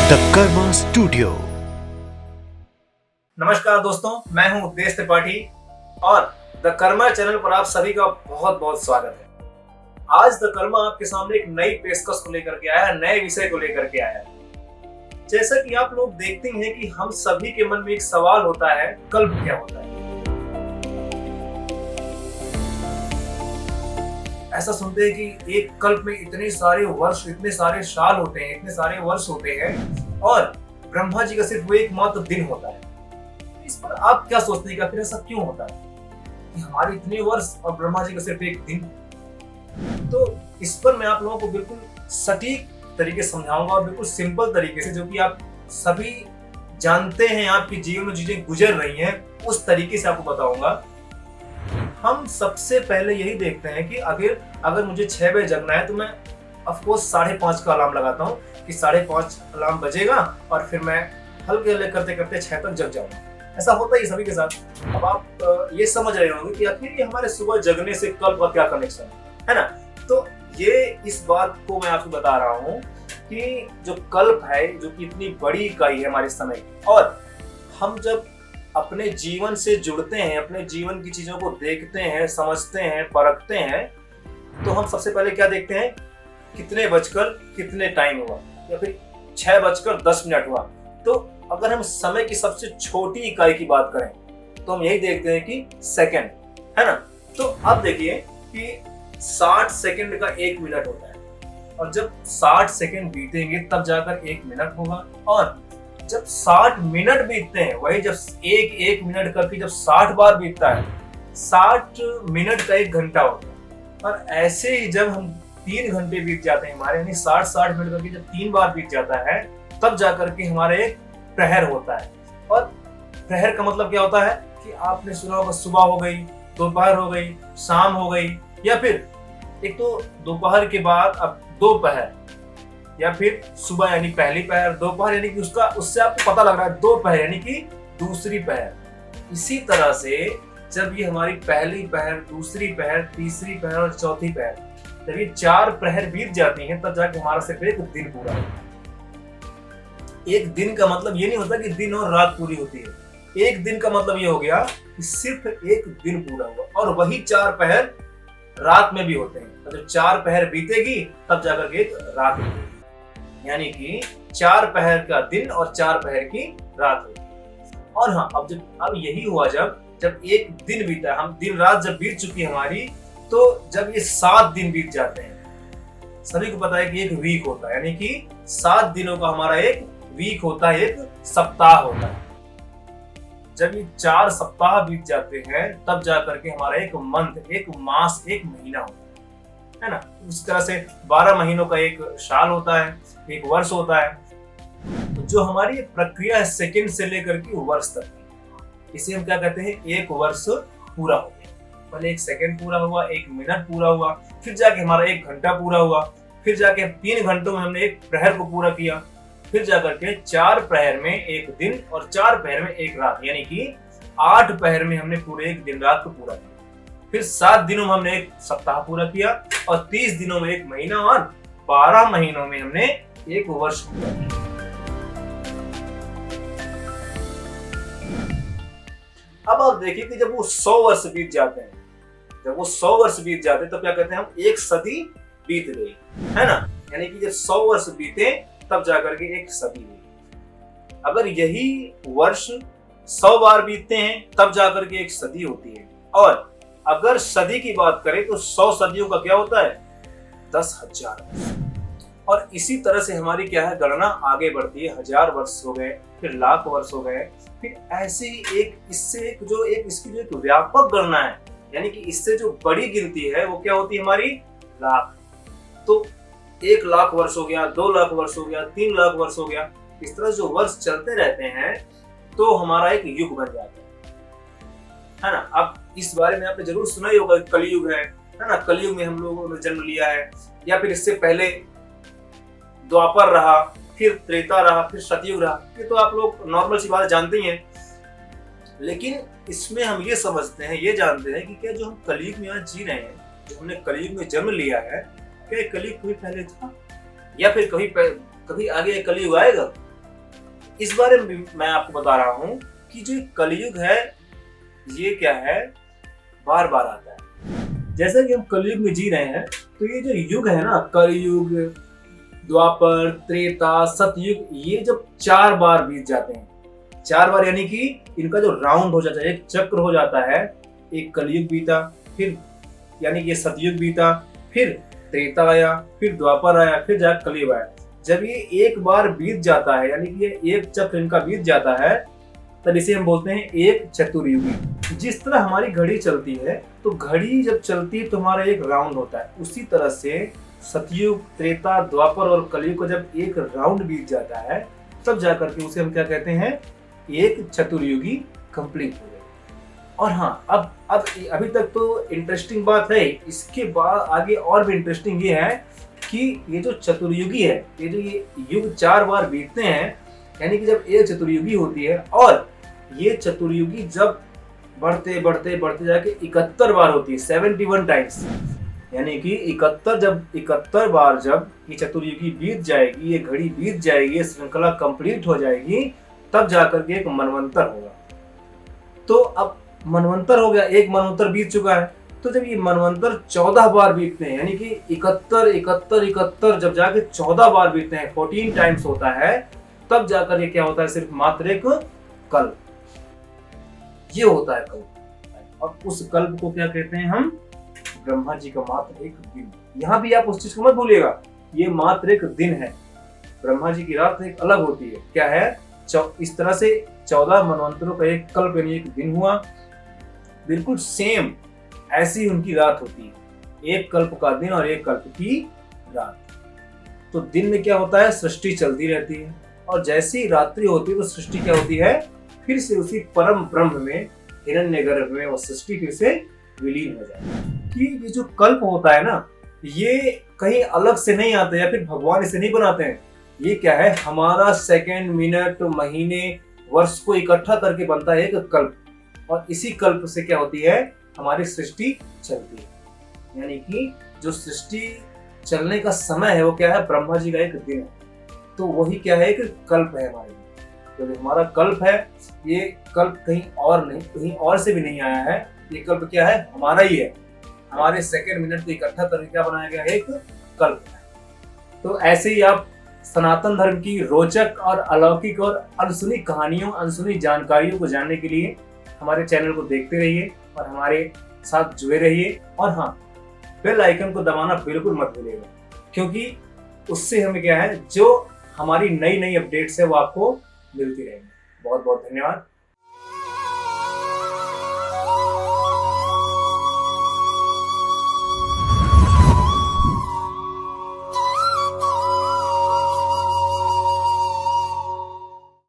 The Karma studio. नमस्कार दोस्तों, मैं हूं देश त्रिपाठी और द कर्मा चैनल पर आप सभी का बहुत बहुत स्वागत है। आज द कर्मा आपके सामने एक नई पेशकश को लेकर के आया है, नए विषय को लेकर के आया है। जैसा कि आप लोग देखते हैं कि हम सभी के मन में एक सवाल होता है, कल्प क्या होता है। ऐसा सुनते हैं कि एक कल्प में इतने सारे वर्ष, इतने सारे साल होते हैं, इतने सारे वर्ष होते हैं और ब्रह्मा जी का सिर्फ वो एकमात्र दिन होता है। इस पर आप क्या सोचते हैं कि आखिर ऐसा क्यों होता है कि हमारे इतने वर्ष और ब्रह्मा जी का सिर्फ एक दिन? तो इस पर मैं आप लोगों को बिल्कुल सटीक तरीके से समझाऊंगा और बिल्कुल सिंपल तरीके से, जो कि आप सभी जानते हैं, आपके जीवन में चीजें गुजर रही हैं, उस तरीके से आपको बताऊंगा। हम सबसे पहले यही देखते हैं कि अगर मुझे 6 बजे जगना है तो मैं ऑफकोर्स 5:30 का अलार्म लगाता हूँ कि 5:30 अलार्म बजेगा और फिर मैं हल्के हल्के करते करते 6 तक जग जाऊंगा। ऐसा होता ही सभी के साथ। अब आप ये समझ रहे होंगे कि आखिर ये हमारे सुबह जगने से कल्प का क्या कनेक्शन है ना। तो ये इस बात को मैं आपको बता रहा हूँ कि जो कल्प है, जो कि इतनी बड़ी इकाई है हमारे समय, और हम जब अपने जीवन से जुड़ते हैं, अपने जीवन की चीजों को देखते हैं, समझते हैं, परखते हैं, तो हम सबसे पहले क्या देखते हैं, कितने बजकर कितने टाइम हुआ या फिर 6:10 हुआ। तो अगर हम समय की सबसे छोटी इकाई की बात करें तो हम यही देखते हैं कि सेकंड, है ना। तो अब देखिए कि 60 सेकंड का 1 मिनट होता है और जब 60 सेकंड बीतेंगे तब जाकर 1 मिनट होगा, और जब 60 मिनट बीतते हैं, वही जब एक मिनट करके जब 60 बार बीतता है, 60 मिनट का 1 घंटा होता है। और ऐसे ही जब हम 3 घंटे बीत जाते हैं हमारे, यानी 60 मिनट करके जब 3 बार बीत जाता है, तब जाकर के हमारा एक प्रहर होता है। और प्रहर का मतलब क्या होता है कि आपने सुना होगा, सुबह हो गई, दोपहर हो गई, शाम हो गई, या फिर एक तो दोपहर के बाद अब दोपहर, या फिर सुबह यानी पहली पहर, दोपहर यानी कि उससे आपको पता लग रहा है दोपहर यानी कि दूसरी पहर। इसी तरह से जब ये हमारी पहली पहर, दूसरी पहर, तीसरी पहर और चौथी पहर, जब ये 4 प्रहर बीत जाती हैं, तब जाके हमारा सिर्फ एक दिन पूरा होता है। एक दिन का मतलब ये नहीं होता कि दिन और रात पूरी होती है। एक दिन का मतलब ये हो गया कि सिर्फ एक दिन पूरा हुआ, और वही 4 पहर रात में भी होते हैं। तो जब 4 पहर बीतेगी तब जाकर के एक रात होगी, यानी कि 4 पहर का दिन और 4 पहर की रात होगी। और हाँ, अब यही हुआ जब एक दिन बीता, हम दिन रात जब बीत चुकी हमारी, तो जब ये 7 दिन बीत जाते हैं, सभी को पता है कि एक वीक होता है, यानी कि 7 दिनों का हमारा एक वीक होता है, एक सप्ताह होता है। जब ये 4 सप्ताह बीत जाते हैं तब जाकर के हमारा एक मंथ, एक मास, एक महीना होता है ना। उसी तरह से 12 महीनों का एक साल होता है, एक वर्ष होता है। तो जो हमारी प्रक्रिया है सेकंड से लेकर के वर्ष तक, इसे हम क्या कहते हैं, एक वर्ष पूरा हो गया। पहले 1 सेकंड पूरा हुआ, 1 मिनट पूरा हुआ, फिर जाके हमारा 1 घंटा पूरा हुआ, फिर जाके 3 घंटों में हमने 1 प्रहर को पूरा किया, फिर जाकर के 4 प्रहर में 1 दिन और 4 प्रहर में 1 रात, यानी कि 8 प्रहर में हमने पूरे 1 दिन रात को पूरा किया। फिर 7 दिनों में हमने 1 सप्ताह पूरा किया, और 30 दिनों में 1 महीना, और 12 महीनों में हमने 1 वर्ष पूरा किया। अब आप देखिए कि जब वो 100 वर्ष बीत जाते हैं, तो क्या कहते हैं हम, 1 सदी बीत गई, है ना। यानी कि जब 100 वर्ष बीते तब जाकर के 1 सदी हुई। अगर यही वर्ष 100 बार बीतते हैं तब जाकर के 1 सदी होती है। और अगर सदी की बात करें तो 100 सदियों का क्या होता है, 10,000 वर्ष। और इसी तरह से हमारी क्या है, गणना आगे बढ़ती है। 1000 वर्ष हो गए, फिर लाख वर्ष हो गए, फिर ऐसे ही इसकी जो एक व्यापक गणना है, यानी कि इससे जो बड़ी गिनती है वो क्या होती है हमारी, लाख। तो 1 लाख वर्ष हो गया, 2 लाख वर्ष हो गया, 3 लाख वर्ष हो गया। इस तरह जो वर्ष चलते रहते हैं तो हमारा एक युग बन जाता है ना। अब इस बारे में आपने जरूर सुना ही होगा, कलयुग है ना। कलयुग में हम लोगों ने जन्म लिया है, या फिर इससे पहले द्वापर रहा, फिर त्रेता रहा, फिर सतयुग रहा। ये तो आप लोग नॉर्मल सी बात जानते ही हैं। लेकिन इसमें हम ये समझते हैं, ये जानते हैं कि क्या जो हम कलयुग में आज जी रहे हैं, जो हमने कलयुग में जन्म लिया है, क्या कलयुग कभी पहले था, या फिर कभी आगे कलयुग आएगा? इस बारे में मैं आपको बता रहा हूं कि जो कलयुग है ये क्या है, बार बार आता है। जैसा कि हम कलयुग में जी रहे हैं, तो ये जो युग है ना, कलयुग, द्वापर, त्रेता, सतयुग, ये जब 4 बार बीत जाते हैं, 4 बार यानी कि इनका जो राउंड हो जाता है, एक चक्र हो जाता है। एक कलयुग बीता, फिर यानी कि सतयुग बीता, फिर त्रेता आया, फिर द्वापर आया, फिर जाकर कलयुग आया। जब ये एक बार बीत जाता है, यानी कि ये एक चक्र इनका बीत जाता है, तब इसे हम बोलते हैं एक चतुर्युगी। जिस तरह हमारी घड़ी चलती है, तो घड़ी जब चलती है तो हमारा एक राउंड होता है, उसी तरह से सतयुग, त्रेता, द्वापर और कलयुग को जब एक राउंड बीत जाता है, तब जाकर के उसे हम क्या कहते हैं, एक चतुर्युगी कंप्लीट हो गई। और हाँ, अब अभी तक तो इंटरेस्टिंग बात है, इसके बाद आगे और भी इंटरेस्टिंग ये है कि ये जो चतुर्युगी है, ये जो ये युग 4 बार बीतते हैं, यानी कि जब एक चतुर्युगी होती है, और ये चतुर्युगी जब बढ़ते बढ़ते बढ़ते जाके 71 बार होती है, 71 टाइम्स, यानी कि 71 बार जब ये चतुर्युगी बीत जाएगी, ये घड़ी बीत जाएगी, ये श्रृंखला कंप्लीट हो जाएगी, तब जाकर के एक मनवंतर होगा। तो अब मनवंतर हो गया, एक मनवंतर बीत चुका है, तो जब ये मनवंतर 14 बार बीतते हैं, यानी कि 71 जब जाके 14 बार बीतते हैं, 14 टाइम्स होता है, तब जाकर ये क्या होता है, सिर्फ मात्र एक कल्प, ये होता है कल्प। और उस कल्प को क्या कहते हैं हम, ब्रह्मा जी का मात्र एक दिन। यहाँ भी आप उस चीज को मत भूलिएगा, ये मात्र एक दिन है। ब्रह्मा जी की रात एक अलग होती है, क्या है, इस तरह से 14 मनवंतरों का एक कल्प यानी एक दिन हुआ, बिल्कुल सेम ऐसी उनकी रात होती है, एक कल्प का दिन और एक कल्प की रात। तो दिन में क्या होता है, सृष्टि चलती रहती है, और जैसी रात्रि होती है तो सृष्टि क्या होती है, फिर से उसी परम ब्रह्म में, हिरण्यगर्भ में वो सृष्टि फिर से विलीन हो जाए। कि ये जो कल्प होता है ना, ये कहीं अलग से नहीं आता, या फिर भगवान इसे नहीं बनाते हैं, ये क्या है, हमारा सेकंड, मिनट, महीने, वर्ष को इकट्ठा करके बनता है एक कल्प, और इसी कल्प से क्या होती है, हमारी सृष्टि चलती है। यानी कि जो सृष्टि चलने का समय है वो क्या है, ब्रह्मा जी का एक दिन है, तो वही क्या है, एक कल्प है हमारे लिए। तो हमारा कल्प है, ये कल्प कहीं और नहीं, कहीं और से भी नहीं आया है, ये कल्प क्या है, हमारा ही है, हमारे सेकंड, मिनट को इकट्ठा करके क्या बनाया गया है, एक कल्प है। तो ऐसे ही आप सनातन धर्म की रोचक और अलौकिक और अनसुनी कहानियों, अनसुनी जानकारियों को जानने के लिए हमारे चैनल को देखते रहिए और हमारे साथ जुड़े रहिए। और हाँ, बेल आइकन को दबाना बिल्कुल मत भूलिएगा, क्योंकि उससे हमें क्या है, जो हमारी नई नई अपडेट्स है वो आपको मिलती रहेंगी। बहुत बहुत धन्यवाद।